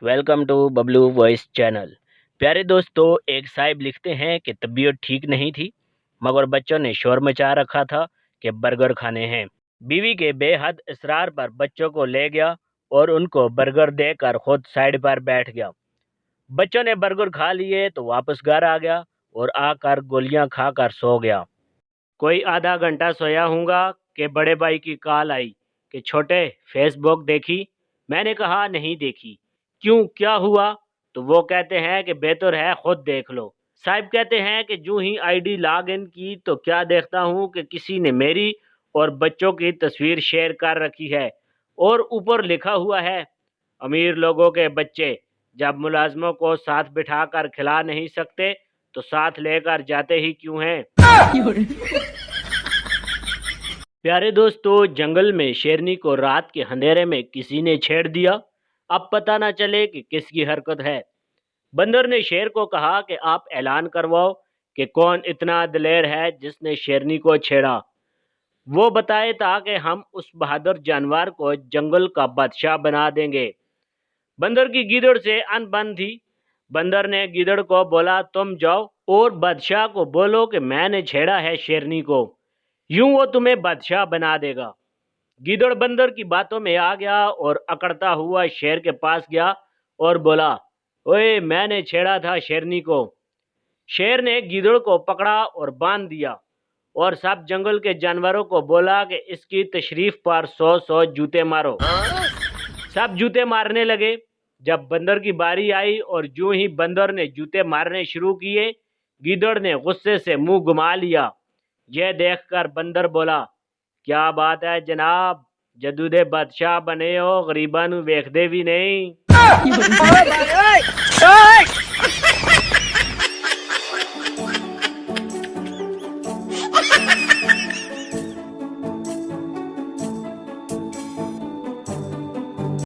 Welcome to Bablu voice channel. प्यारे दोस्तों, एक साहिब लिखते हैं कि तबीयत ठीक नहीं थी मगर बच्चों ने शोर मचा रखा था कि बर्गर खाने हैं। बीवी के बेहद इसरार पर बच्चों को ले गया और उनको बर्गर देकर खुद साइड पर बैठ गया। बच्चों ने बर्गर खा लिए तो वापस घर आ गया और आकर गोलियां खाकर सो गया। कोई आधा घंटा सोया हूँगा कि बड़े भाई की कॉल आई कि छोटे फेसबुक देखी। मैंने कहा नहीं देखी। क्यों, क्या हुआ? तो वो कहते हैं कि बेहतर है खुद देख लो। साहिब कहते हैं कि जो ही आईडी लॉग इन की तो क्या देखता हूँ कि किसी ने मेरी और बच्चों की तस्वीर शेयर कर रखी है और ऊपर लिखा हुआ है, अमीर लोगों के बच्चे जब मुलाजमों को साथ बिठाकर खिला नहीं सकते तो साथ लेकर जाते ही क्यों हैं। प्यारे दोस्तों, जंगल में शेरनी को रात के अंधेरे में किसी ने छेड़ दिया। अब पता ना चले कि किसकी हरकत है। बंदर ने शेर को कहा कि आप ऐलान करवाओ कि कौन इतना दिलेर है जिसने शेरनी को छेड़ा। वो बताए ताकि हम उस बहादुर जानवर को जंगल का बादशाह बना देंगे। बंदर की गीदड़ से अनबन थी। बंदर ने गीदड़ को बोला, तुम जाओ और बादशाह को बोलो कि मैंने छेड़ा है शेरनी को, यूं वो तुम्हें बादशाह बना देगा। गीदड़ बंदर की बातों में आ गया और अकड़ता हुआ शेर के पास गया और बोला, ओए मैंने छेड़ा था शेरनी को। शेर ने गीदड़ को पकड़ा और बांध दिया और सब जंगल के जानवरों को बोला कि इसकी तशरीफ पर 100 जूते मारो। सब जूते मारने लगे। जब बंदर की बारी आई और जो ही बंदर ने जूते मारने शुरू किए, गीदड़ ने गुस्से से मुंह घुमा लिया। यह देखकर बंदर बोला, क्या बात है जनाब, जदू दे बादशाह बने हो, गरीबां नू वेखदे भी नहीं।